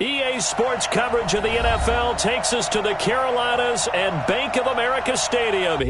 EA Sports coverage of the NFL takes us to the Carolinas and Bank of America Stadium.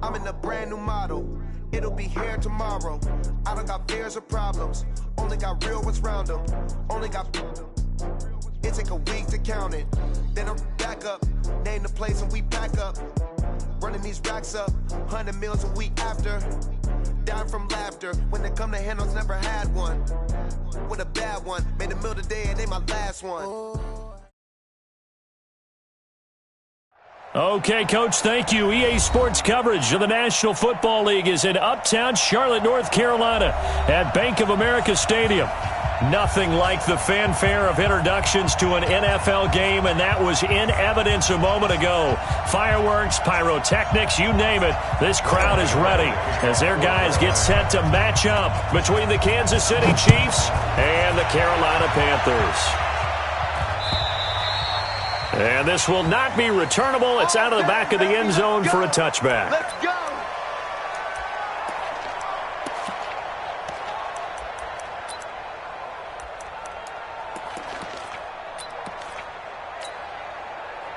I'm in a brand new model. It'll be here tomorrow. I don't got fears or problems. Only got real ones round them. Only got. It take a week to count it. Then I'm back up. Name the place and we pack up. Running these racks up. 100 meals a week after. Down from laughter. When they come to handles, never had one. With a bad one. Made a meal today and they my last one. Okay, Coach, thank you. EA Sports coverage of the National Football League is in uptown Charlotte, North Carolina at Bank of America Stadium. Nothing like the fanfare of introductions to an NFL game, and that was in evidence a moment ago. Fireworks, pyrotechnics, you name it. This crowd is ready as their guys get set to match up between the Kansas City Chiefs and the Carolina Panthers. And this will not be returnable. It's out of the back of the end zone for a touchback. Let's go!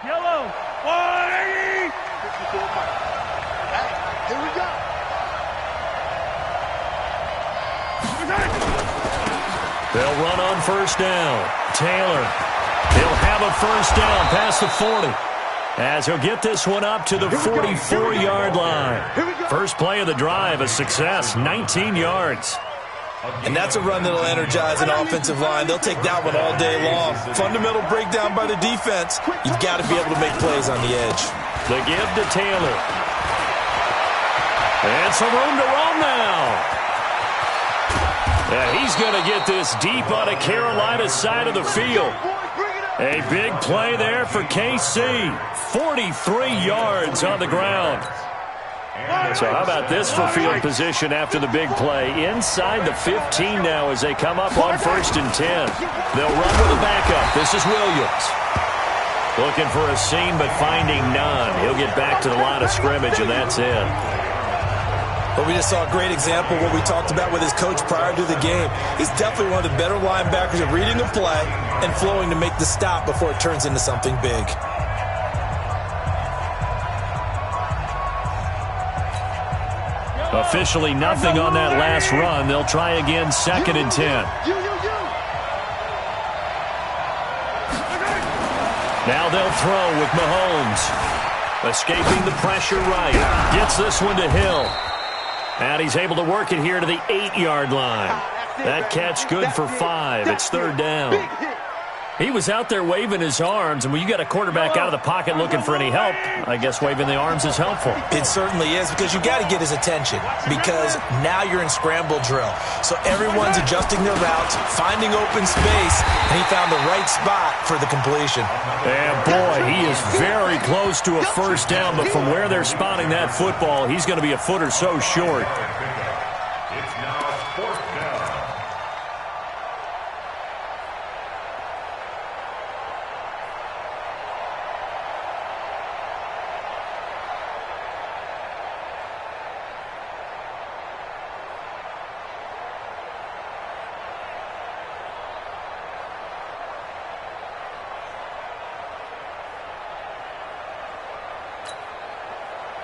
Yellow, 180! Here we go! They'll run on first down. Taylor. He'll have a first down past the 40 as he'll get this one up to the 44-yard line. First play of the drive, a success, 19 yards. And that's a run that'll energize an offensive line. They'll take that one all day long. Fundamental breakdown by the defense. You've got to be able to make plays on the edge. The give to Taylor. And some room to roam now. And he's going to get this deep on a Carolina side of the field. A big play there for KC. 43 yards on the ground. So how about this for field position after the big play? Inside the 15 now as they come up on 1st and 10. They'll run with a backup. This is Williams. Looking for a seam but finding none. He'll get back to the line of scrimmage, and that's it. But we just saw a great example of what we talked about with his coach prior to the game. He's definitely one of the better linebackers at reading the play and flowing to make the stop before it turns into something big. Officially nothing on that last run. They'll try again 2nd and 10. Now they'll throw with Mahomes. Escaping the pressure right. Gets this one to Hill. And he's able to work it here to the 8-yard line. That catch good for 5. It's 3rd down. He was out there waving his arms, and when you got a quarterback out of the pocket looking for any help, I guess waving the arms is helpful. It certainly is, because you got to get his attention, because now you're in scramble drill. So everyone's adjusting their routes, finding open space, and he found the right spot for the completion. And boy, he is very close to a first down, but from where they're spotting that football, he's going to be a foot or so short. It's now 4th down.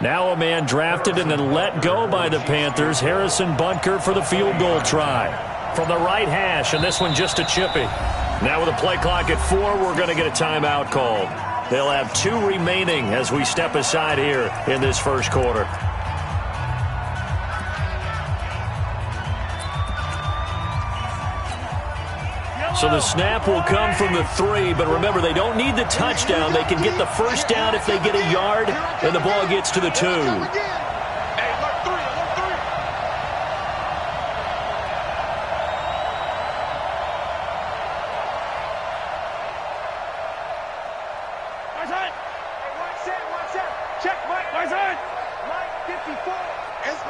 Now a man drafted and then let go by the Panthers. Harrison Butker for the field goal try. From the right hash, and this one just a chippy. Now with a play clock at 4, we're going to get a timeout called. They'll have 2 remaining as we step aside here in this first quarter. So the snap will come from the 3, but remember, they don't need the touchdown. They can get the first down if they get a yard, and the ball gets to the 2.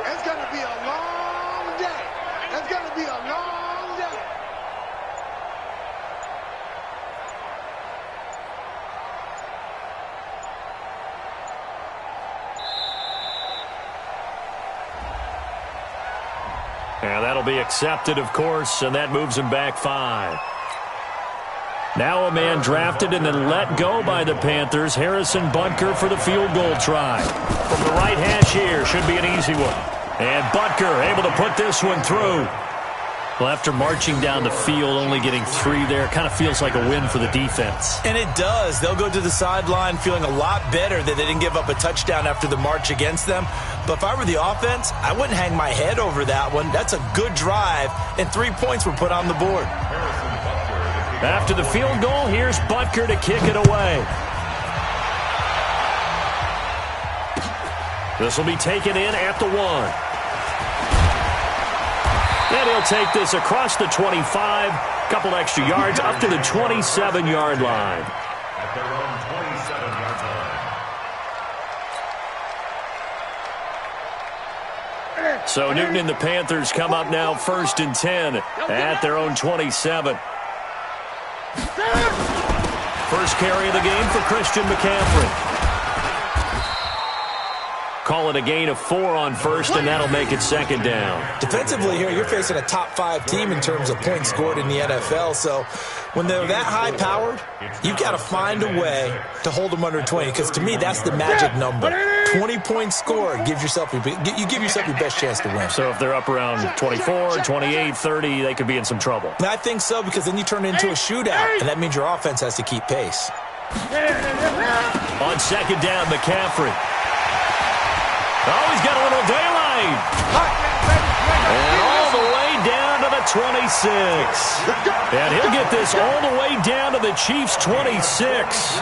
It's going to be a long day. It's going to be a long day. And that'll be accepted, of course, and that moves him back 5. Now a man drafted and then let go by the Panthers, Harrison Butker, for the field goal try. From the right hash here, should be an easy one. And Butker able to put this one through. Well, after marching down the field, only getting 3 there, kind of feels like a win for the defense. And it does. They'll go to the sideline feeling a lot better that they didn't give up a touchdown after the march against them. But if I were the offense, I wouldn't hang my head over that one. That's a good drive, and 3 points were put on the board. After the field goal, here's Butker to kick it away. This will be taken in at the 1. And he'll take this across the 25, couple extra yards up to the 27-yard line. At their own 27-yard line. So Newton and the Panthers come up now 1st and 10 at their own 27. First carry of the game for Christian McCaffrey. Call it a gain of 4 on first, and that'll make it 2nd down. Defensively here, you're facing a top-5 team in terms of points scored in the NFL. So when they're that high-powered, you've got to find a way to hold them under 20. Because to me, that's the magic number. 20 points scored, you give yourself your best chance to win. So if they're up around 24, 28, 30, they could be in some trouble. I think so, because then you turn it into a shootout, and that means your offense has to keep pace. On 2nd down, McCaffrey. Oh, he's got a little daylight. And all the way down to the 26. And he'll get this all the way down to the Chiefs' 26.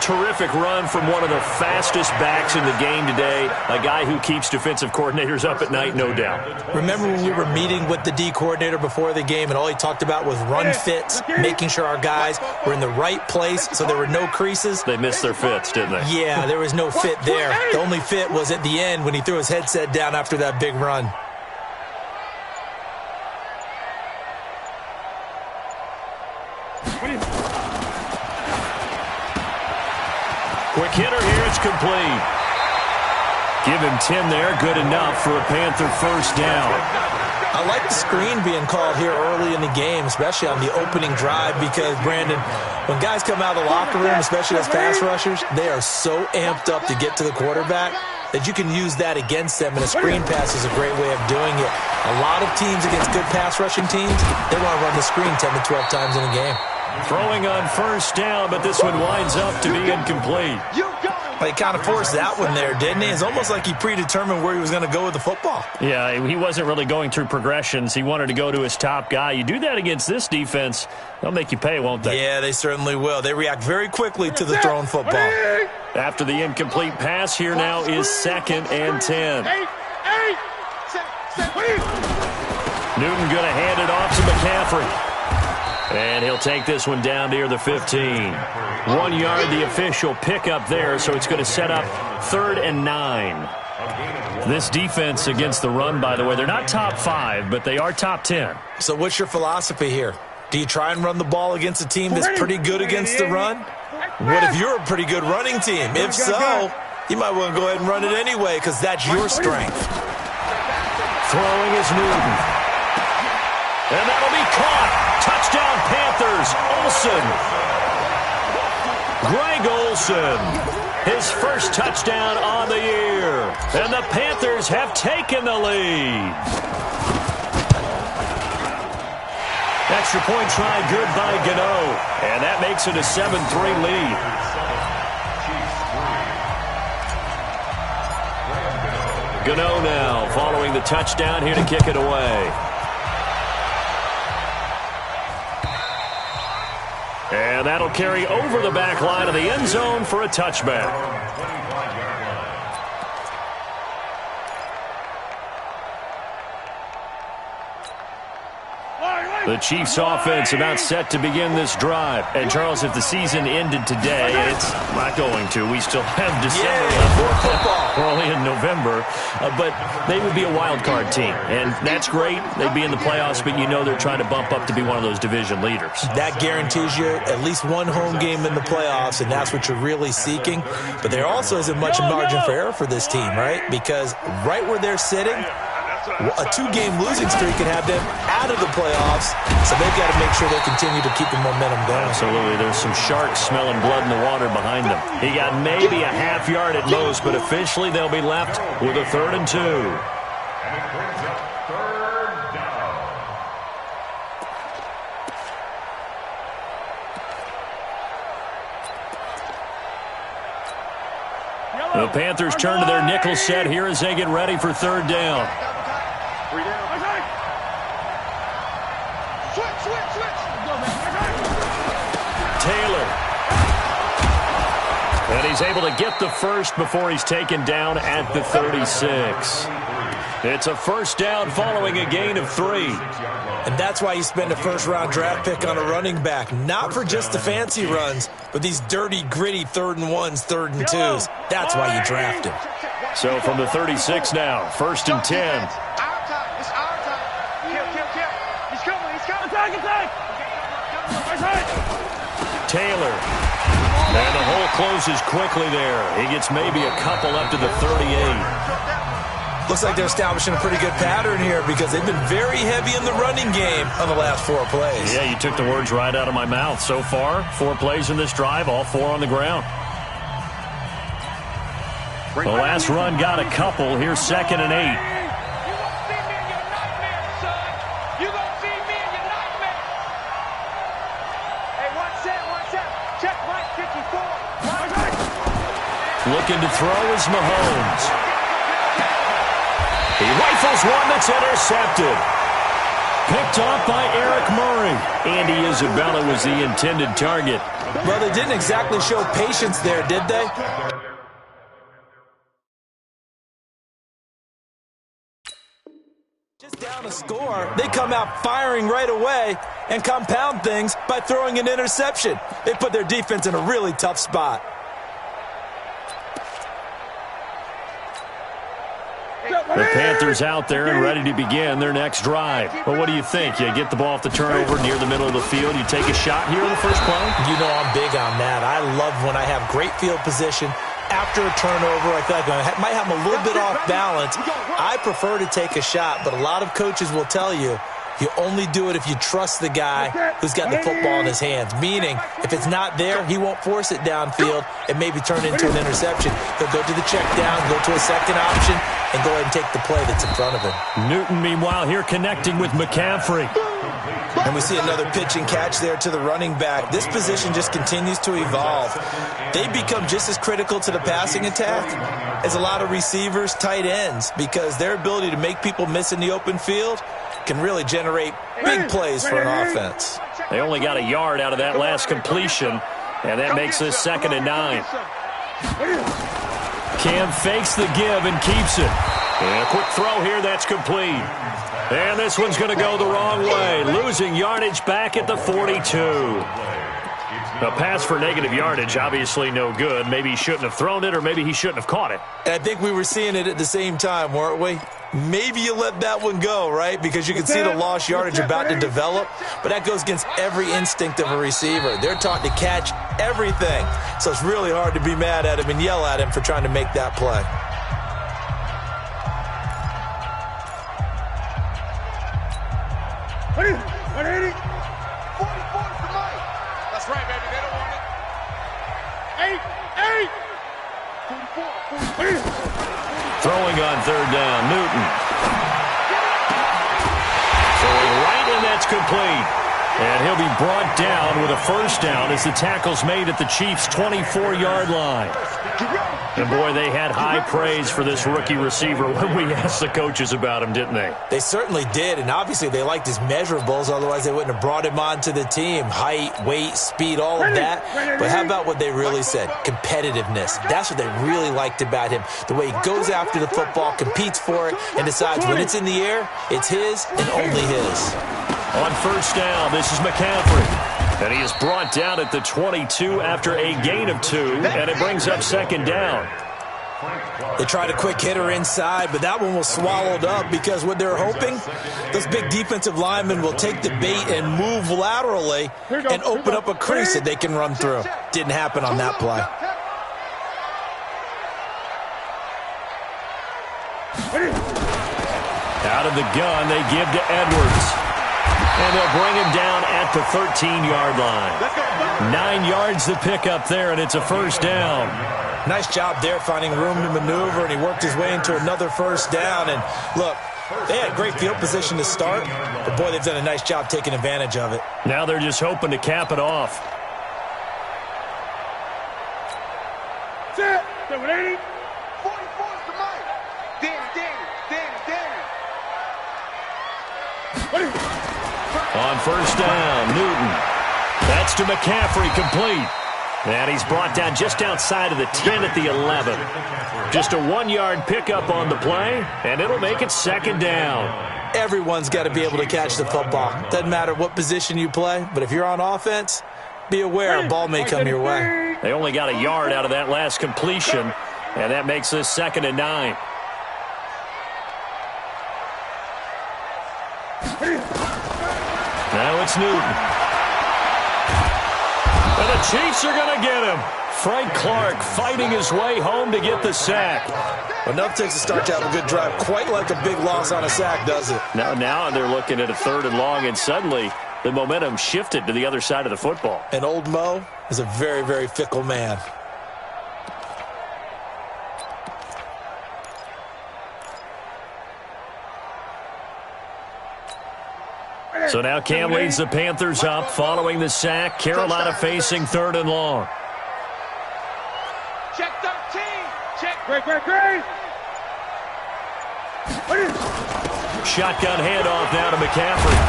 Terrific run from one of the fastest backs in the game today. A guy who keeps defensive coordinators up at night, no doubt. Remember when we were meeting with the D coordinator before the game, and all he talked about was run fits, making sure our guys were in the right place so there were no creases? They missed their fits, didn't they? Yeah, there was no fit there. The only fit was at the end when he threw his headset down after that big run. Quick hitter here, it's complete. Give him 10 there, good enough for a Panther first down. I like the screen being called here early in the game, especially on the opening drive, because, Brandon, when guys come out of the locker room, especially as pass rushers, they are so amped up to get to the quarterback that you can use that against them, and a screen pass is a great way of doing it. A lot of teams against good pass rushing teams, they want to run the screen 10 to 12 times in a game. Throwing on first down, but this one winds up to be incomplete. He kind of forced that one there, didn't he? It's almost like he predetermined where he was going to go with the football. Yeah, he wasn't really going through progressions. He wanted to go to his top guy. You do that against this defense, they'll make you pay, won't they? Yeah, they certainly will. They react very quickly to the thrown football. After the incomplete pass, here now is 2nd and 10. Newton going to hand it off to McCaffrey. And he'll take this one down near the 15. 1 yard, the official pickup there, so it's going to set up 3rd and 9. This defense against the run, by the way, they're not top 5, but they are top 10. So what's your philosophy here? Do you try and run the ball against a team that's pretty good against the run? What if you're a pretty good running team? If so, you might want to go ahead and run it anyway, because that's your strength. Throwing is Newton. And that'll be caught. Touchdown Panthers. Olsen. Greg Olsen. His first touchdown on the year. And the Panthers have taken the lead. Extra point try good by Gano. And that makes it a 7-3 lead. Gano now following the touchdown here to kick it away. And that'll carry over the back line of the end zone for a touchback. The Chiefs offense about set to begin this drive. And, Charles, if the season ended today, it's not going to. We still have December left. We're only in November. But they would be a wild card team. And that's great. They'd be in the playoffs, but you know they're trying to bump up to be one of those division leaders. That guarantees you at least one home game in the playoffs, and that's what you're really seeking. But there also isn't much margin for error for this team, right? Because right where they're sitting, a two-game losing streak can have them out of the playoffs, so they've got to make sure they continue to keep the momentum going. Absolutely. There's some sharks smelling blood in the water behind them. He got maybe a half yard at most, but officially they'll be left with a 3rd and 2. And it brings up 3rd down. The Panthers turn to their nickel set here as they get ready for 3rd down. Taylor. And he's able to get the first before he's taken down at the 36. It's a 1st down following a gain of 3. And that's why you spend a first-round draft pick on a running back. Not for just the fancy runs, but these dirty, gritty 3rd and 1s, 3rd and 2s. That's why you draft him. So from the 36 now, 1st and 10. Taylor. And the hole closes quickly there. He gets maybe a couple up to the 38. Looks like they're establishing a pretty good pattern here because they've been very heavy in the running game on the last 4 plays. Yeah, you took the words right out of my mouth. So far, 4 plays in this drive, all 4 on the ground. The last run got a couple. Here's 2nd and 8. Looking to throw is Mahomes. He rifles one that's intercepted. Picked off by Eric Murray. Andy Isabella was the intended target. Well, they didn't exactly show patience there, did they? Just down a score, they come out firing right away and compound things by throwing an interception. They put their defense in a really tough spot. The Panthers out there and ready to begin their next drive. But what do you think? You get the ball off the turnover near the middle of the field. You take a shot here in the first play? You know I'm big on that. I love when I have great field position. After a turnover, I feel like I might have them a little bit off balance. I prefer to take a shot, but a lot of coaches will tell you you only do it if you trust the guy who's got the football in his hands. Meaning, if it's not there, he won't force it downfield and maybe turn into an interception. He'll go to the check down, go to a second option, and go ahead and take the play that's in front of him. Newton, meanwhile, here connecting with McCaffrey. And we see another pitch and catch there to the running back. This position just continues to evolve. They become just as critical to the passing attack as a lot of receivers, tight ends, because their ability to make people miss in the open field can really generate big plays for an offense. They only got a yard out of that last completion, and that makes this 2nd and 9. Cam fakes the give and keeps it. And a quick throw here, that's complete. And this one's going to go the wrong way, losing yardage back at the 42. A pass for negative yardage, obviously no good. Maybe he shouldn't have thrown it, or maybe he shouldn't have caught it. And I think we were seeing it at the same time, weren't we? Maybe you let that one go, right? Because you can see the lost yardage about to develop. But that goes against every instinct of a receiver. They're taught to catch everything. So it's really hard to be mad at him and yell at him for trying to make that play. What is it? 180? 44 for Mike. That's right, baby. They don't want it. 8. 44. Throwing on 3rd down, Newton. Throwing right, and that's complete. And he'll be brought down with a 1st down as the tackle's made at the Chiefs' 24-yard line. And, boy, they had high praise for this rookie receiver when we asked the coaches about him, didn't they? They certainly did, and obviously they liked his measurables. Otherwise, they wouldn't have brought him onto the team. Height, weight, speed, all of that. But how about what they really said? Competitiveness. That's what they really liked about him. The way he goes after the football, competes for it, and decides when it's in the air, it's his and only his. On first down, this is McCaffrey. And he is brought down at the 22 after a gain of 2, and it brings up second down. They tried a quick hitter inside, but that one was swallowed up because what they're hoping, those big defensive linemen will take the bait and move laterally and open up a crease that they can run through. Didn't happen on that play. Out of the gun, they give to Edwards. And they'll bring him down at the 13-yard line. 9 yards to pick up there, and it's a first down. Nice job there finding room to maneuver, and he worked his way into another first down. And, look, they had great field position to start, but, boy, they've done a nice job taking advantage of it. Now they're just hoping to cap it off. Set. 780. 44 to Mike. Danny. On first down, Newton. That's to McCaffrey, complete. And he's brought down just outside of the 10 at the 11. Just a 1-yard pickup on the play, and it'll make it second down. Everyone's got to be able to catch the football. Doesn't matter what position you play, but if you're on offense, be aware a ball may come your way. They only got a yard out of that last completion, and that makes this 2nd and 9. Now it's Newton. And the Chiefs are going to get him. Frank Clark fighting his way home to get the sack. Enough takes to start to have a good drive. Quite like a big loss on a sack, does it? Now they're looking at a 3rd and long, and suddenly the momentum shifted to the other side of the football. And old Mo is a very, very fickle man. So now Cam leads the Panthers up following the sack. Carolina facing 3rd and long. Check 13. Check. Great. Shotgun handoff now to McCaffrey.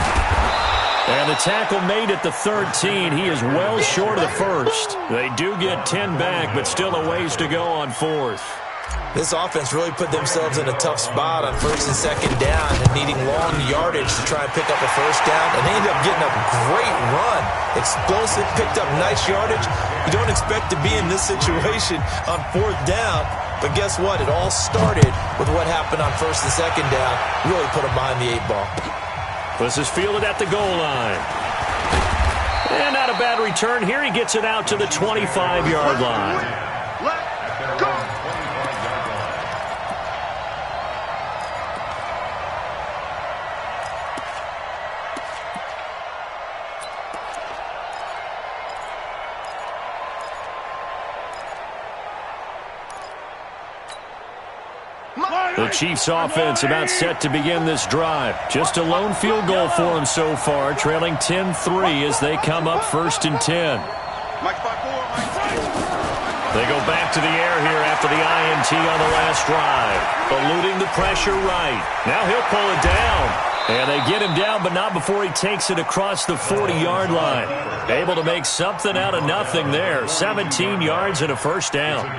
And the tackle made at the 13. He is well short of the first. They do get 10 back, but still a ways to go on 4th. This offense really put themselves in a tough spot on 1st and 2nd down and needing long yardage to try and pick up a first down. And they ended up getting a great run. Explosive, picked up nice yardage. You don't expect to be in this situation on 4th down. But guess what? It all started with what happened on 1st and 2nd down. Really put them behind the 8 ball. This is fielded at the goal line. And not a bad return here. He gets it out to the 25-yard line. Let's go. The Chiefs offense about set to begin this drive. Just a lone field goal for them so far, trailing 10-3 as they come up 1st and 10. They go back to the air here after the INT on the last drive. Eluding the pressure right. Now he'll pull it down. And they get him down, but not before he takes it across the 40-yard line. Able to make something out of nothing there. 17 yards and a first down.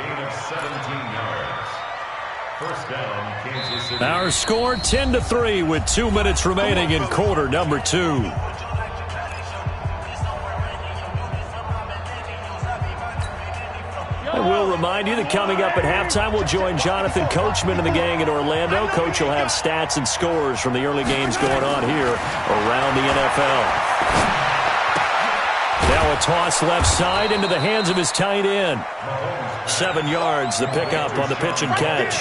Our score 10-3 with 2 minutes remaining in quarter number 2. I will remind you that coming up at halftime, we'll join Jonathan Coachman and the gang in Orlando. Coach will have stats and scores from the early games going on here around the NFL. Now a toss left side into the hands of his tight end. 7 yards, the pickup on the pitch and catch.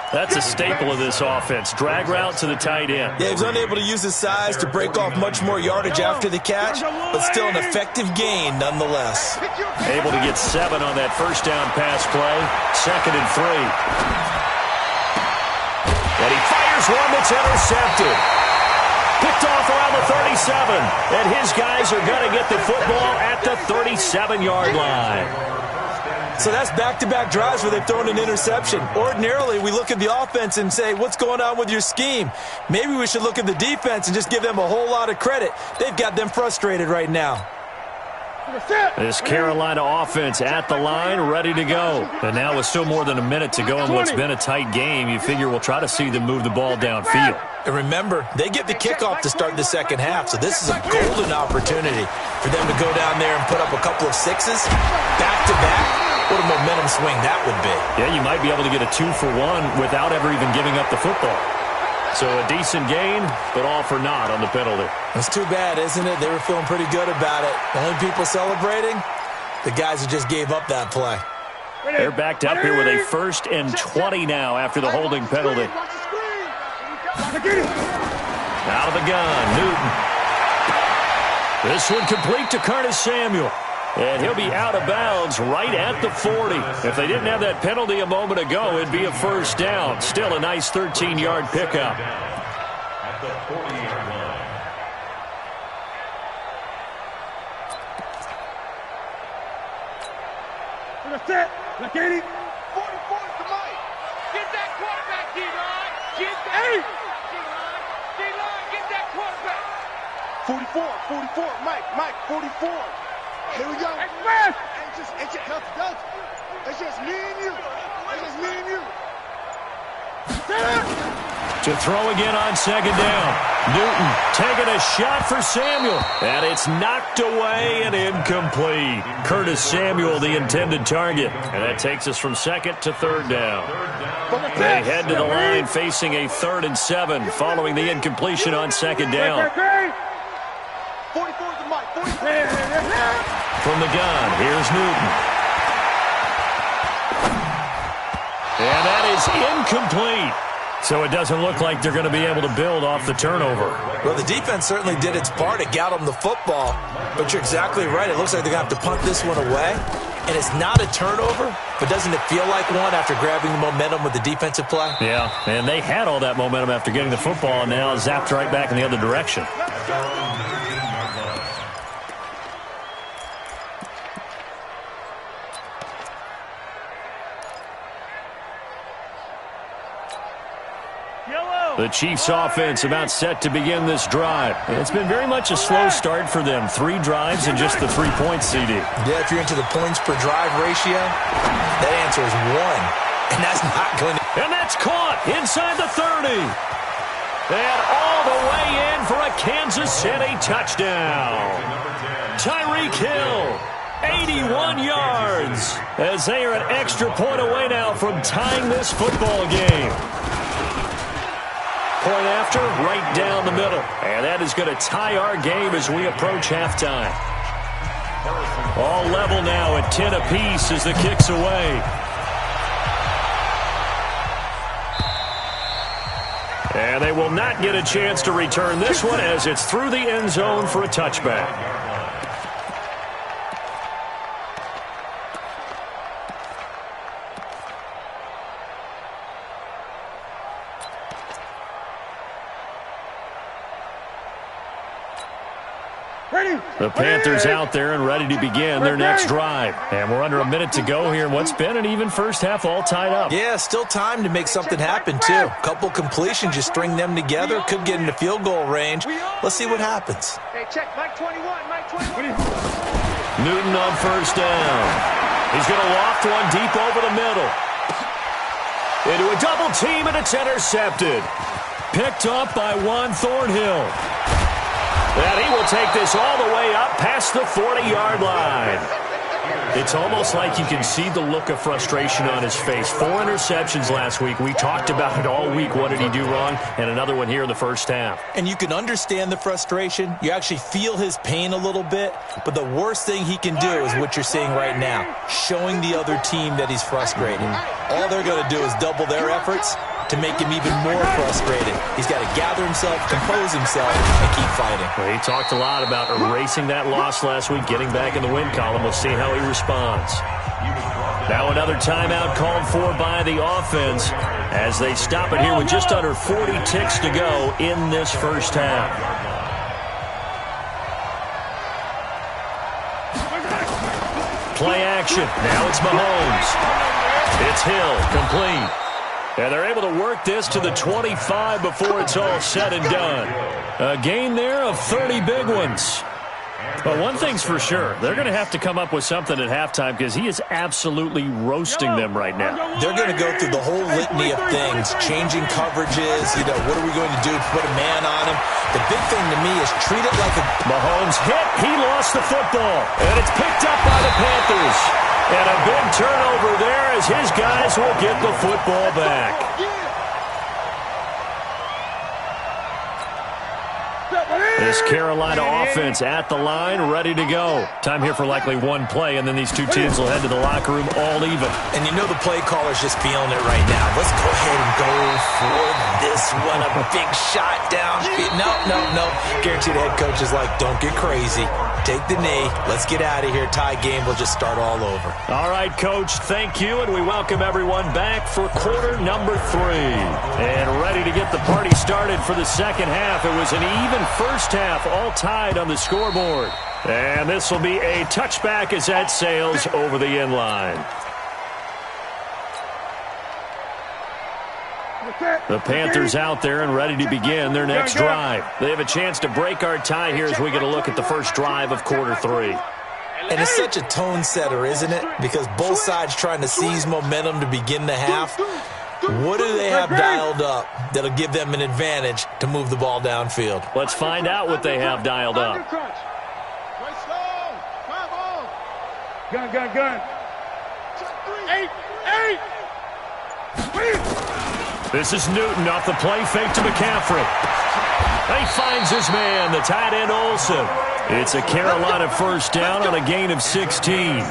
That's a staple of this offense. Drag route to the tight end. Yeah, he was unable to use his size to break off much more yardage after the catch, but still an effective gain nonetheless. Able to get 7 on that first down pass play. 2nd and 3. And he fires one that's intercepted. Picked off around the 37. And his guys are going to get the football at the 37-yard line. So that's back-to-back drives where they've thrown an interception. Ordinarily, we look at the offense and say, what's going on with your scheme? Maybe we should look at the defense and just give them a whole lot of credit. They've got them frustrated right now. This Carolina offense at the line, ready to go. And now with still more than a minute to go in what's been a tight game, you figure we'll try to see them move the ball downfield. And remember, they get the kickoff to start the second half, so this is a golden opportunity for them to go down there and put up a couple of sixes back-to-back. What a momentum swing that would be. Yeah, you might be able to get a 2-for-1 without ever even giving up the football. So a decent gain, but all for naught on the penalty. It's too bad, isn't it? They were feeling pretty good about it. The only people celebrating, the guys who just gave up that play. They're backed up here with a 1st and 20 now after the holding penalty. Out of the gun, Newton. This one complete to Curtis Samuel. And he'll be out of bounds right at the 40. If they didn't have that penalty a moment ago, it'd be a 1st down. Still a nice 13-yard pickup. At the 48-yard line. Set. Look at him. 44 to Mike. Get that quarterback, D-Line. Get that. D-Line, get that quarterback. 44, Mike, 44. Here we go. It's just me and you. To throw again on 2nd down. Newton taking a shot for Samuel. And it's knocked away and incomplete. Curtis Samuel, the intended target. And that takes us from 2nd to 3rd down. They head to the line facing a 3rd and 7 following the incompletion on 2nd down. 44 to Mike. 44. From the gun, here's Newton. And that is incomplete. So it doesn't look like they're going to be able to build off the turnover. Well, the defense certainly did its part. It got them the football. But you're exactly right. It looks like they're going to have to punt this one away. And it's not a turnover, but doesn't it feel like one after grabbing the momentum with the defensive play? Yeah, and they had all that momentum after getting the football and now zapped right back in the other direction. The Chiefs offense about set to begin this drive. It's been very much a slow start for them. 3 drives and just the 3 points, CD. Yeah, if you're into the points per drive ratio, that answer is 1. And that's not going to... And that's caught inside the 30. And all the way in for a Kansas City touchdown. Tyreek Hill, 81 yards. As they are an extra point away now from tying this football game. Point after, right down the middle. And that is going to tie our game as we approach halftime. All level now at 10 apiece as the kick's away. And they will not get a chance to return this one as it's through the end zone for a touchback. The Panthers out there and ready to begin their next drive. And we're under a minute to go here in what's been an even first half all tied up. Yeah, still time to make something happen, too. A couple completions, you string them together, could get into field goal range. Let's see what happens. Hey, check, Mike 21, Mike 21. Newton on 1st down. He's going to loft one deep over the middle. Into a double team, and it's intercepted. Picked up by Juan Thornhill. And he will take this all the way up past the 40-yard line. It's almost like you can see the look of frustration on his face. 4 interceptions last week. We talked about it all week. What did he do wrong? And another one here in the first half. And you can understand the frustration. You actually feel his pain a little bit. But the worst thing he can do is what you're seeing right now, showing the other team that he's frustrated. All they're going to do is double their efforts to make him even more frustrated. He's got to gather himself, compose himself, and keep fighting. Well, he talked a lot about erasing that loss last week, getting back in the win column. We'll see how he responds. Now another timeout called for by the offense as they stop it here with just under 40 ticks to go in this first half. play action. Now it's Mahomes. It's Hill, complete. And they're able to work this to the 25 before it's all said and done. A gain there of 30 big ones. But one thing's for sure, they're going to have to come up with something at halftime because he is absolutely roasting them right now. They're going to go through the whole litany of things, changing coverages, what are we going to do to put a man on him? The big thing to me is treat it like a... Mahomes hit, he lost the football, and it's picked up by the Panthers. And a big turnover there as his guys will get the football back. This Carolina offense at the line, ready to go. Time here for likely one play, and then these two teams will head to the locker room all even. And you know the play caller's just feeling it right now. Let's go ahead and go for this one. A big shot downfield. No. Guaranteed the head coach is like, don't get crazy. Take the knee. Let's get out of here. Tie game. We'll just start all over. All right, Coach, thank you, and we welcome everyone back for quarter number 3. And ready to get the party started for the second half. It was an even first half, all tied on the scoreboard. And this will be a touchback as that sails over the end line. The Panthers out there and ready to begin their next drive. They have a chance to break our tie here as we get a look at the first drive of quarter 3. And it's such a tone setter, isn't it? Because both sides trying to seize momentum to begin the half. What do they have dialed up that'll give them an advantage to move the ball downfield? Let's find out what they have dialed up. Gun. 8. This is Newton off the play fake to McCaffrey. He finds his man, the tight end Olsen. It's a Carolina first down on a gain of 16.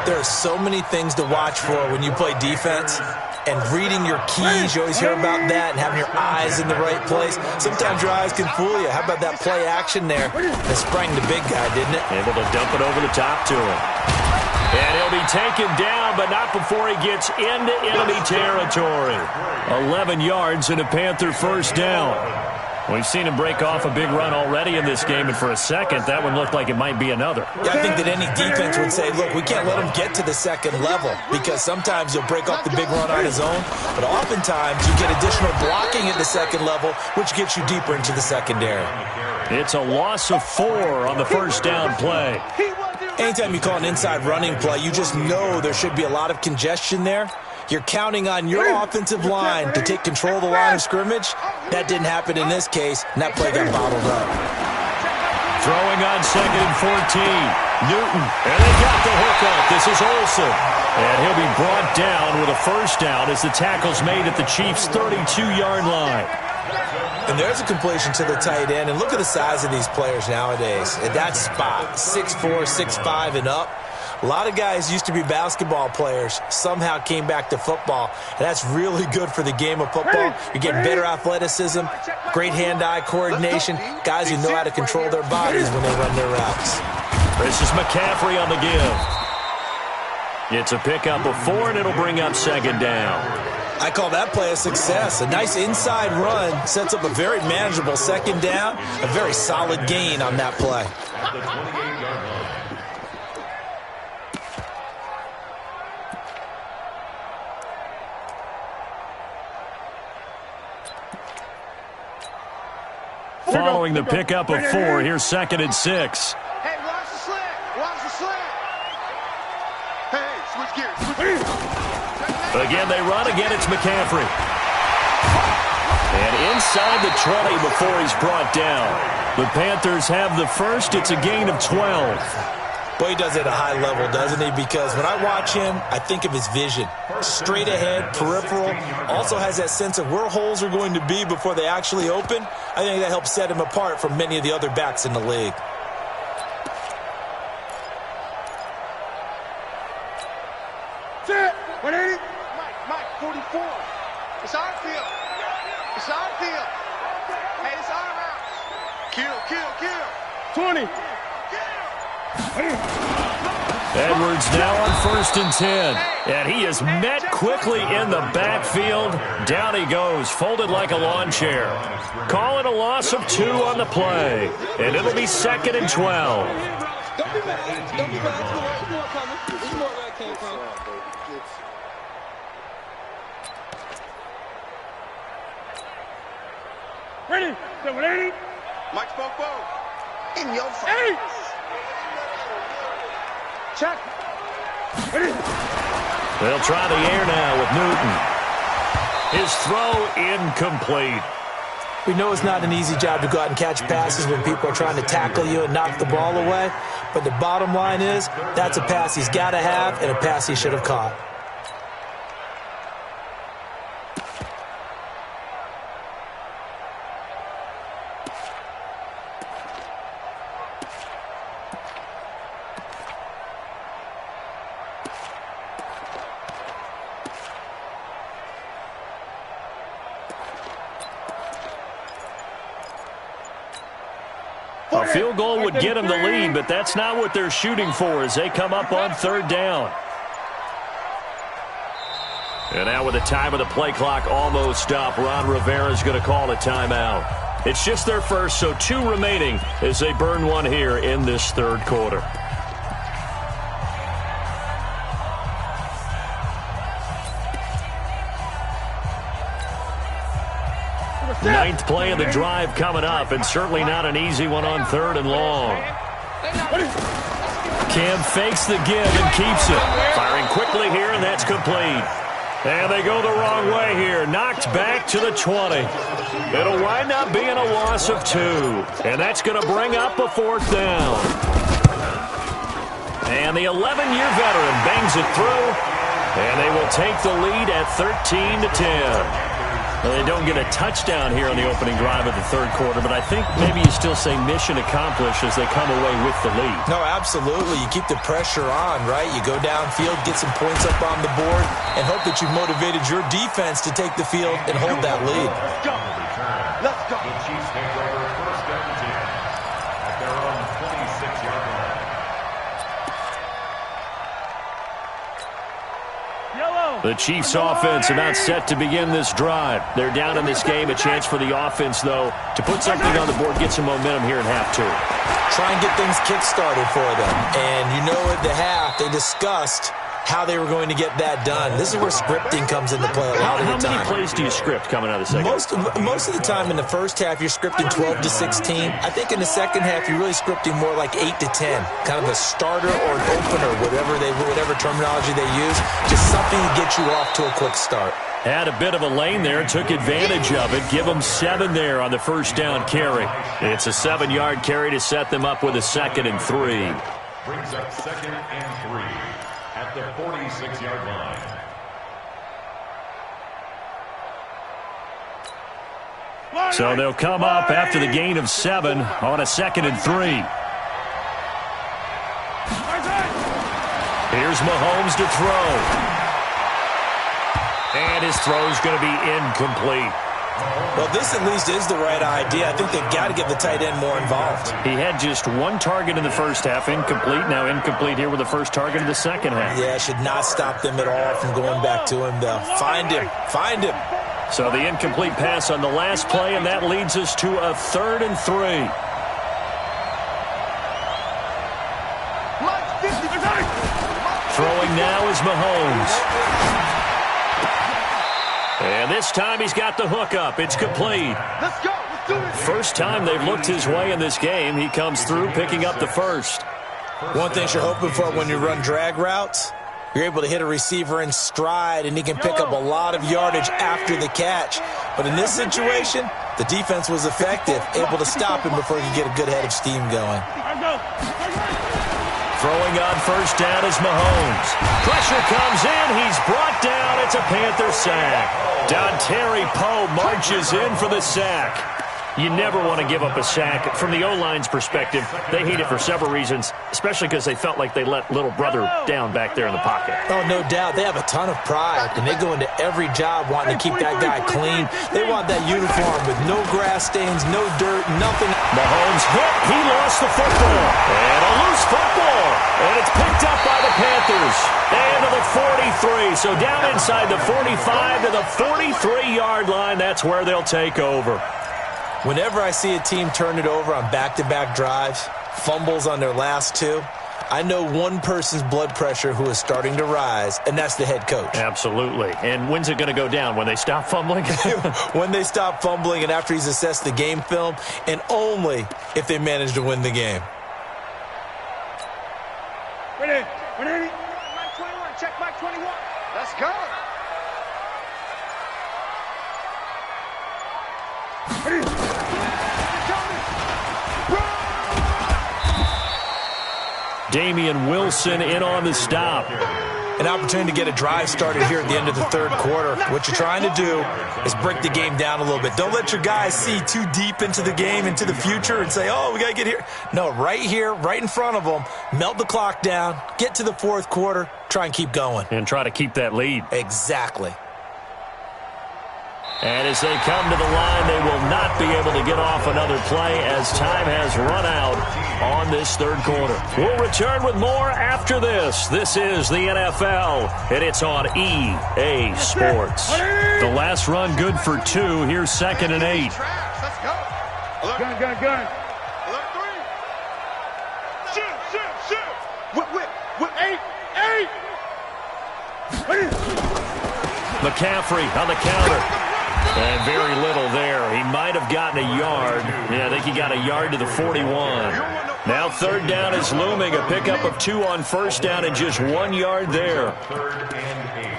There are so many things to watch for when you play defense. And reading your keys, you always hear about that, and having your eyes in the right place. Sometimes your eyes can fool you. How about that play action there? It sprang the big guy, didn't it? Able to dump it over the top to him. And he'll be taken down, but not before he gets into enemy territory. 11 yards and a Panther first down. We've seen him break off a big run already in this game, and for a second, that one looked like it might be another. Yeah, I think that any defense would say, look, we can't let him get to the second level because sometimes he'll break off the big run on his own, but oftentimes you get additional blocking at the second level, which gets you deeper into the secondary. It's a loss of 4 on the first down play. Anytime you call an inside running play, you just know there should be a lot of congestion there. You're counting on your offensive line to take control of the line of scrimmage. That didn't happen in this case, and that play got bottled up. Throwing on 2nd and 14. Newton, and they got the hook up. This is Olsen. And he'll be brought down with a first down as the tackle's made at the Chiefs' 32-yard line. And there's a completion to the tight end. And look at the size of these players nowadays. At that spot, 6'4", 6'5", and up. A lot of guys used to be basketball players, somehow came back to football, and that's really good for the game of football. You're getting better athleticism, great hand-eye coordination, guys who know how to control their bodies when they run their routes. This is McCaffrey on the give. It's a pickup of 4, and it'll bring up 2nd down. I call that play a success. A nice inside run sets up a very manageable 2nd down, a very solid gain on that play. Following the pickup of 4, here's 2nd and 6. Hey, watch the slant. Watch the slant. Hey, switch gears. Again, they run. Again, it's McCaffrey. And inside the 20 before he's brought down. The Panthers have the first. It's a gain of 12. Boy, he does it at a high level, doesn't he? Because when I watch him, I think of his vision. Straight ahead, peripheral. Also has that sense of where holes are going to be before they actually open. I think that helps set him apart from many of the other backs in the league. Set. 180. Mike, 44. It's our field. It's our field. Hey, it's our route. Kill. 20. Edwards now on 1st and 10. And he is met quickly in the backfield. Down he goes, folded like a lawn chair. Call it a loss of 2 on the play. And it'll be 2nd and 12. Don't be mad. Don't be mad. Ready? Ready? Mike Bobo. In your face. Check. Ready? They'll try the air now with Newton. His throw incomplete. We know it's not an easy job to go out and catch passes when people are trying to tackle you and knock the ball away. But the bottom line is, that's a pass he's got to have and a pass he should have caught. A field goal would get them the lead, but that's not what they're shooting for as they come up on third down. And now with the time of the play clock almost up, Ron Rivera's going to call a timeout. It's just their first, so 2 remaining as they burn one here in this third quarter. Ninth play of the drive coming up, and certainly not an easy one on third and long. Cam fakes the give and keeps it. Firing quickly here, and that's complete. And they go the wrong way here. Knocked back to the 20. It'll wind up being a loss of 2. And that's going to bring up a 4th down. And the 11-year veteran bangs it through. And they will take the lead at 13-10. Well, they don't get a touchdown here on the opening drive of the third quarter, but I think maybe you still say mission accomplished as they come away with the lead. No, absolutely. You keep the pressure on, right? You go downfield, get some points up on the board, and hope that you've motivated your defense to take the field and hold that lead. Let's go. Let's go. The Chiefs take over first down and 10 at their own 26-yard line. The Chiefs offense about set to begin this drive. They're down in this game. A chance for the offense, though, to put something on the board, get some momentum here in half 2. Try and get things kick-started for them. And you know at the half, they discussed how they were going to get that done. This is where scripting comes into play a lot of the time. How many plays do you script coming out of the second? Most of the time in the first half, you're scripting 12 to 16. I think in the second half, you're really scripting more like 8 to 10. Kind of a starter or an opener, whatever terminology they use. Just something to get you off to a quick start. Had a bit of a lane there, took advantage of it. Give them 7 there on the first down carry. It's a 7-yard carry to set them up with a 2nd and 3. Brings up 2nd and 3 at the 46-yard line. So they'll come up after the gain of 7 on a 2nd and 3. Here's Mahomes to throw. And his throw's going to be incomplete. Well, this at least is the right idea. I think they've got to get the tight end more involved. He had just 1 target in the first half, incomplete. Now incomplete here with the first target in the second half. Yeah, should not stop them at all from going back to him, though. Find him. Find him. So the incomplete pass on the last play, and that leads us to a 3rd and 3. Throwing now is Mahomes. And this time he's got the hook up. It's complete. Let's go. Let's do it. First time they've looked his way in this game. He comes through picking up the first. One thing you're hoping for when you run drag routes, you're able to hit a receiver in stride, and he can pick up a lot of yardage after the catch. But in this situation, the defense was effective, able to stop him before he could get a good head of steam going. Throwing on first down is Mahomes. Pressure comes in. He's brought down. It's a Panther sack. Dontari Poe marches in for the sack. You never want to give up a sack. From the O-line's perspective, they hate it for several reasons, especially because they felt like they let little brother down back there in the pocket. Oh, no doubt. They have a ton of pride, and they go into every job wanting to keep that guy clean. They want that uniform with no grass stains, no dirt, nothing. Mahomes hit. He lost the football. And a loose football. And it's picked up by the Panthers. And to the 43. So down inside the 45 to the 43-yard line. That's where they'll take over. Whenever I see a team turn it over on back-to-back drives, fumbles on their last 2, I know one person's blood pressure who is starting to rise, and that's the head coach. Absolutely. And when's it going to go down? When they stop fumbling? When they stop fumbling and after he's assessed the game film, and only if they manage to win the game. Ready? Mike 21. Check Mike 21. Let's go. Ready? Damian Wilson in on the stop. An opportunity to get a drive started here at the end of the third quarter. What you're trying to do is break the game down a little bit. Don't let your guys see too deep into the game, into the future, and say, oh, we got to get here. No, right here, right in front of them, melt the clock down, get to the fourth quarter, try and keep going. And try to keep that lead. Exactly. And as they come to the line, they will not be able to get off another play as time has run out on this third quarter. We'll return with more after this. This is the NFL, and it's on EA Sports. The last run good for 2. Here's 2nd and 8. Let's go. Gun. Alert 3. Shoot. Whip. 8. McCaffrey on the counter. And very little there. He might have gotten a yard. Yeah, I think he got a yard to the 41. Now 3rd down is looming. A pickup of 2 on 1st down and just 1 yard there. 3rd and 8.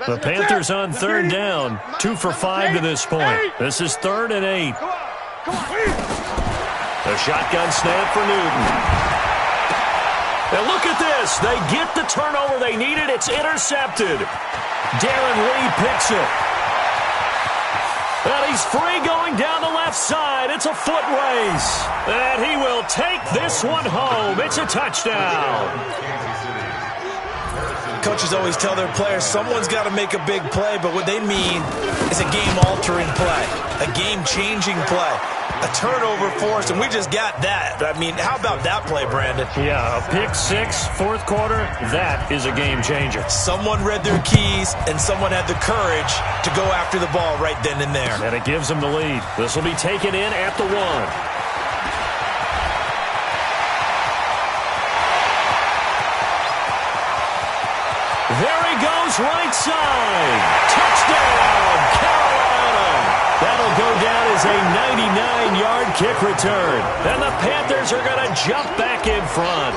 The Panthers on 3rd down. 2 for 5 to this point. This is 3rd and 8. The shotgun snap for Newton. And look at this. They get the turnover they needed. It's intercepted. Darren Lee picks it. And he's free going down the left side. It's a foot race. And he will take this one home. It's a touchdown. Coaches always tell their players someone's got to make a big play, but what they mean is a game-altering play, a game-changing play, a turnover force, and we just got that. I mean, how about that play, Brandon? Yeah, a pick 6, 4th quarter, that is a game-changer. Someone read their keys, and someone had the courage to go after the ball right then and there. And it gives them the lead. This will be taken in at the 1. There he goes, right side. Touchdown, Carolina. That'll go down as a 99-yard kick return. And the Panthers are going to jump back in front.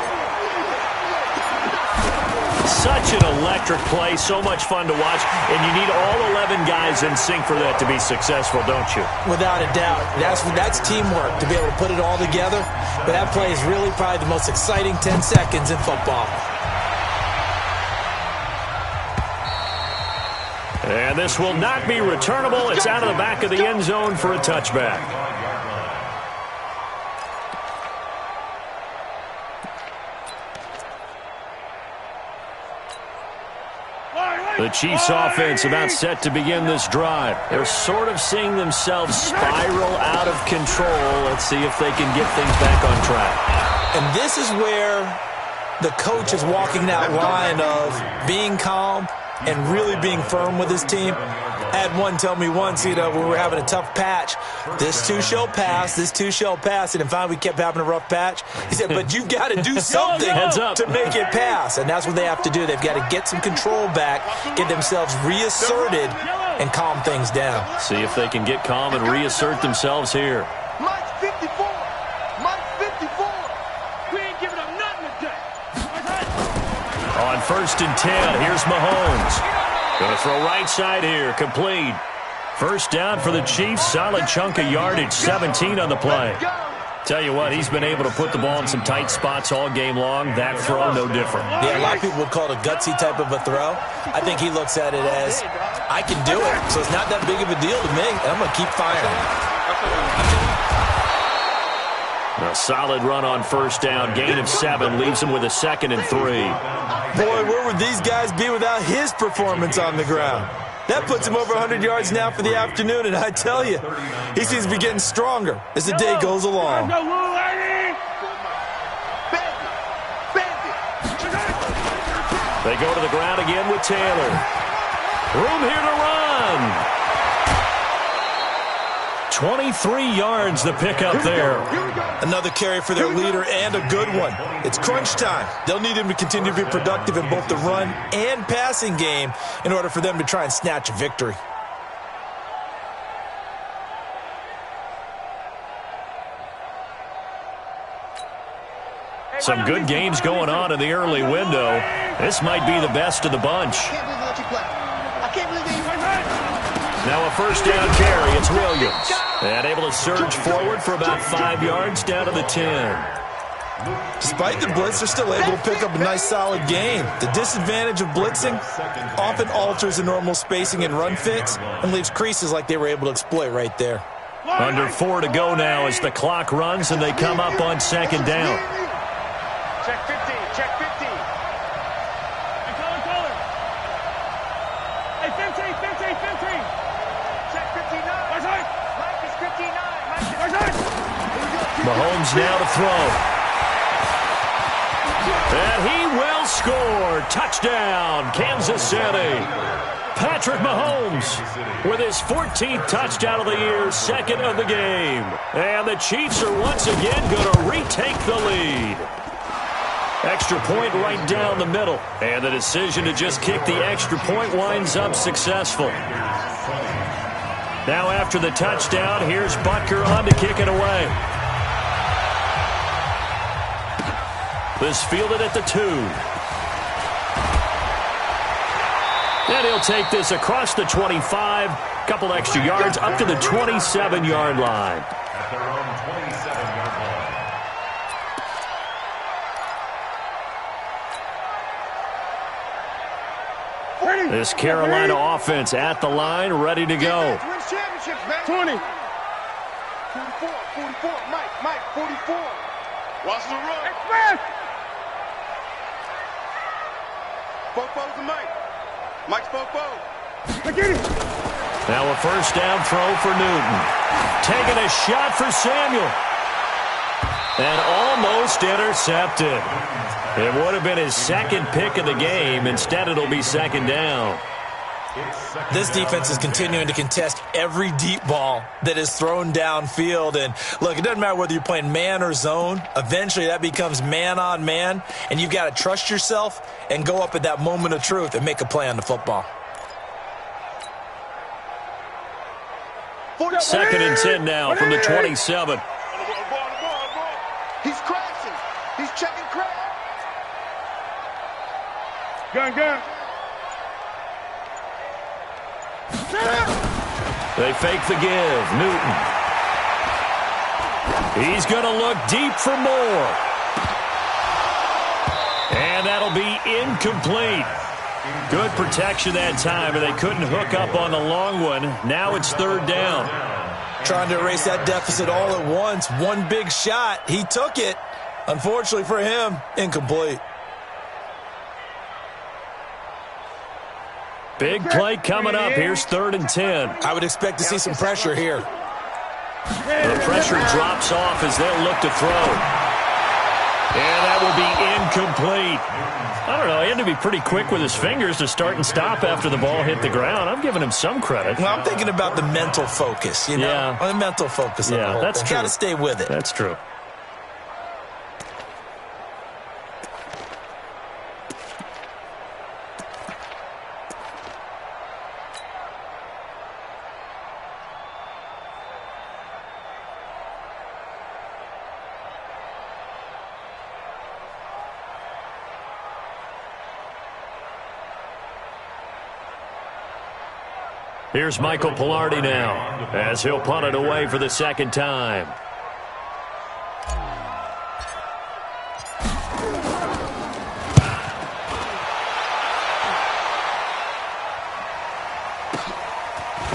Such an electric play, so much fun to watch. And you need all 11 guys in sync for that to be successful, don't you? Without a doubt. That's teamwork, to be able to put it all together. But that play is really probably the most exciting 10 seconds in football. And this will not be returnable. It's out of the back of the end zone for a touchback. The Chiefs offense about set to begin this drive. They're sort of seeing themselves spiral out of control. Let's see if they can get things back on track. And this is where the coach is walking that line of being calm and really being firm with his team. I had one tell me once, when we were having a tough patch, this too shall pass, and finally we kept having a rough patch. He said, but you've got to do something to make it pass, and that's what they have to do. They've got to get some control back, get themselves reasserted, and calm things down. See if they can get calm and reassert themselves here. Mike's 54. Mike's 54. We ain't giving up nothing today. On 1st and 10, here's Mahomes. Going to throw right side here, complete. 1st down for the Chiefs, solid chunk of yardage, 17 on the play. Tell you what, he's been able to put the ball in some tight spots all game long. That throw, no different. Yeah, a lot of people would call it a gutsy type of a throw. I think he looks at it as, I can do it, so it's not that big of a deal to me, and I'm going to keep firing. A solid run on 1st down, gain of 7, leaves him with a 2nd and 3. Boy, where would these guys be without his performance on the ground? That puts him over 100 yards now for the afternoon, and I tell you, he seems to be getting stronger as the day goes along. They go to the ground again with Taylor. Room here to run. 23 yards the pickup there. Another carry for their leader and a good one. It's crunch time. They'll need him to continue to be productive in both the run and passing game in order for them to try and snatch a victory. Some good games going on in the early window. This might be the best of the bunch. Now a first down carry. It's Williams. And able to surge forward for about 5 yards down to the 10. Despite the blitz, they're still able to pick up a nice solid gain. The disadvantage of blitzing often alters the normal spacing and run fits and leaves creases like they were able to exploit right there. Under 4 to go now as the clock runs and they come up on second down. Check 50, check 50. Hey, caller. Hey, 50. Check 59. Mike is 59. Mahomes now to throw. And he will score. Touchdown, Kansas City. Patrick Mahomes with his 14th touchdown of the year, second of the game. And the Chiefs are once again going to retake the lead. Extra point right down the middle. And the decision to just kick the extra point winds up successful. Now after the touchdown, here's Butker on to kick it away. This fielded at the 2. And he'll take this across the 25. Couple extra yards up to the 27-yard line. At their own 27-yard line. This Carolina offense at the line, ready to go. 20. 44, Mike, 44. Watch the run. Express! Four to Mike. Mike's four. Now a first down throw for Newton. Taking a shot for Samuel. And almost intercepted. It would have been his second pick of the game. Instead, it'll be second down. This defense is continuing to contest every deep ball that is thrown downfield. And look, it doesn't matter whether you're playing man or zone. Eventually, that becomes man on man. And you've got to trust yourself and go up at that moment of truth and make a play on the football. Second and 10 now from the 27. He's crashing. He's checking crash. Gun. They fake the give. Newton. He's going to look deep for more. And that'll be incomplete. Good protection that time, and they couldn't hook up on the long one. Now it's third down. Trying to erase that deficit all at once. One big shot. He took it. Unfortunately for him, incomplete. Big play coming up. Here's third and 10. I would expect to see some pressure here. The pressure drops off as they'll look to throw. And that will be incomplete. I don't know. He had to be pretty quick with his fingers to start and stop after the ball hit the ground. I'm giving him some credit. Well, I'm thinking about the mental focus, you know? Yeah. The mental focus of the whole that's thing. true. Got to stay with it. That's true. Here's Michael Pilardi now as he'll punt it away for the second time.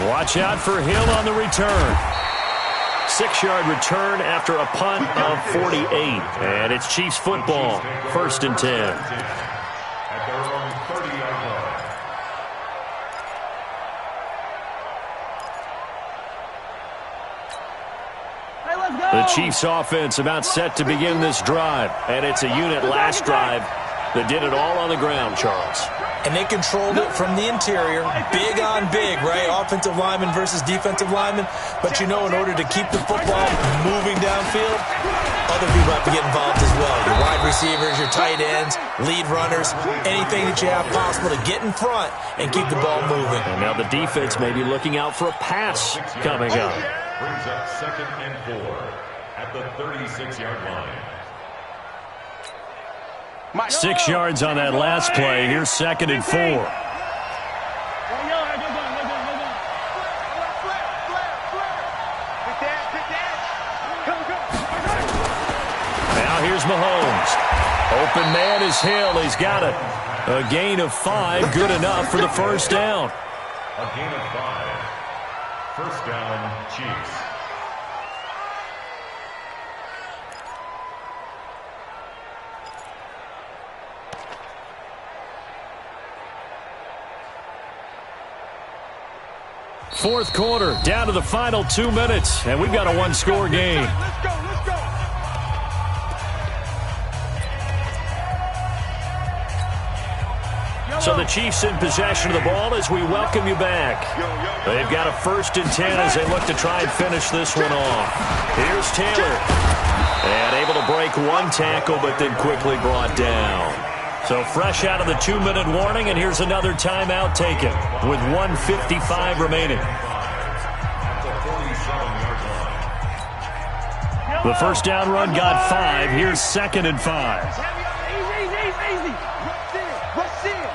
Watch out for Hill on the return. 6-yard return after a punt of 48. And it's Chiefs football, first and 10. At their own 30-yard line. The Chiefs offense about set to begin this drive. And it's a unit last drive that did it all on the ground, Charles. And they controlled it from the interior, big on big, right? Offensive lineman versus defensive lineman. But you know, in order to keep the football moving downfield, other people have to get involved as well. Your wide receivers, your tight ends, lead runners, anything that you have possible to get in front and keep the ball moving. And now the defense may be looking out for a pass coming up. Brings up 2nd and 4 at the 36-yard line. 6 yards on that last play. Here's 2nd and 4. Now here's Mahomes. Open man is Hill. He's got it. A gain of 5, good enough for the first down. A gain of 5. First down, Chiefs. Fourth quarter, down to the final 2 minutes, and we've got a one-score game. Let's go. So the Chiefs in possession of the ball as we welcome you back. They've got a 1st and 10 as they look to try and finish this one off. Here's Taylor. And able to break one tackle, but then quickly brought down. So fresh out of the 2-minute warning, and here's another timeout taken with 1:55 remaining. The first down run got 5. Here's 2nd and 5. Easy. Rush in.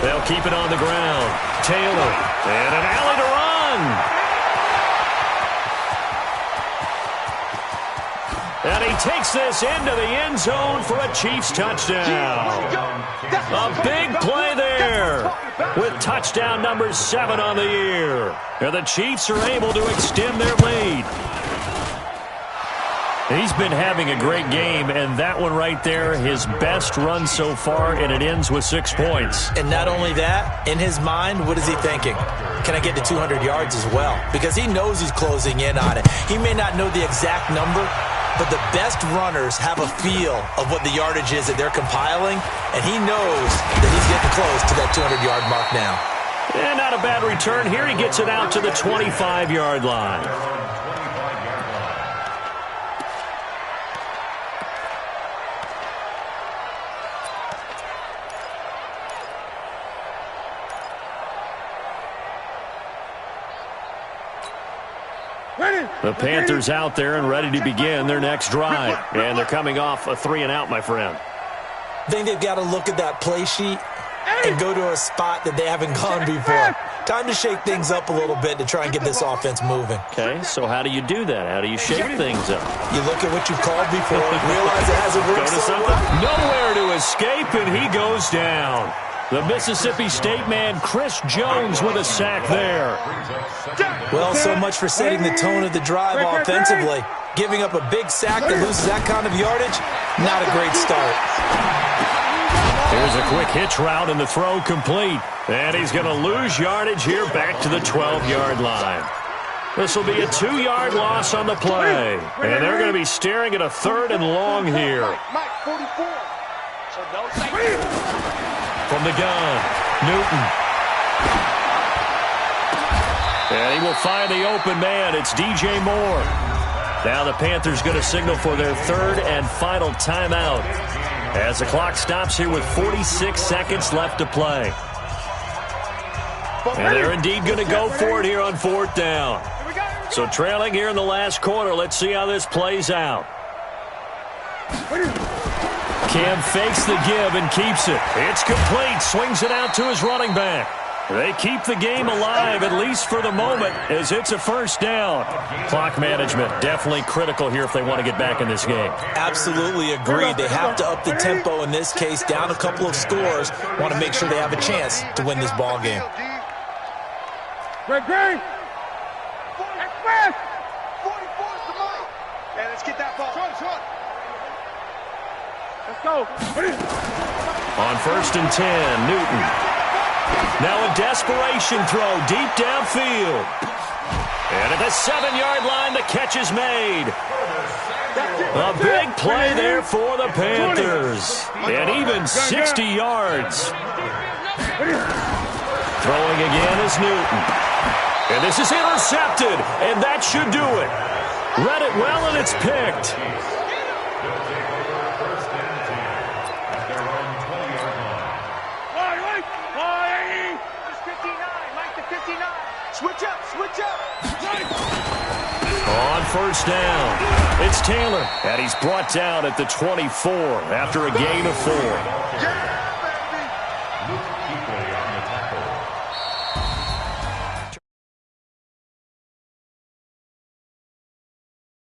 They'll keep it on the ground. Taylor, and an alley to run. And he takes this into the end zone for a Chiefs touchdown. A big play there with touchdown number 7 on the year. And the Chiefs are able to extend their lead. He's been having a great game, and that one right there, his best run so far, and it ends with 6 points. And not only that, in his mind, what is he thinking? Can I get to 200 yards as well? Because he knows he's closing in on it. He may not know the exact number, but the best runners have a feel of what the yardage is that they're compiling, and he knows that he's getting close to that 200-yard mark now. And not a bad return here. He gets it out to the 25-yard line. The Panthers out there and ready to begin their next drive. And they're coming off a 3-and-out, my friend. I think they've got to look at that play sheet and go to a spot that they haven't gone before. Time to shake things up a little bit to try and get this offense moving. Okay, so how do you do that? How do you shake things up? You look at what you've called before, realize it hasn't worked so well. Nowhere to escape, and he goes down. The Mississippi State man, Chris Jones, with a sack there. Well, so much for setting the tone of the drive offensively. Giving up a big sack that loses that kind of yardage, not a great start. Here's a quick hitch route, and the throw complete. And he's going to lose yardage here back to the 12-yard line. This will be a 2-yard loss on the play. And they're going to be staring at a 3rd and long here. From the gun, Newton. And he will find the open man. It's DJ Moore. Now the Panthers going to signal for their 3rd and final timeout as the clock stops here with 46 seconds left to play. And they're indeed going to go for it here on 4th down. So trailing here in the last quarter. Let's see how this plays out. Cam fakes the give and keeps it. It's complete. Swings it out to his running back. They keep the game alive, at least for the moment, as it's a first down. Clock management definitely critical here if they want to get back in this game. Absolutely agreed. They have to up the tempo in this case, down a couple of scores. Want to make sure they have a chance to win this ball game. Greg. Express. 44 to Mike. Yeah, let's get that ball. Short. Let's go. On 1st and 10, Newton. Now a desperation throw deep downfield. And at the 7-yard line, the catch is made. A big play there for the Panthers. And even 60 yards. Throwing again is Newton. And this is intercepted. And that should do it. Read it well, and it's picked. Switch up, switch up. On first down, it's Taylor, and he's brought down at the 24 after a gain of 4.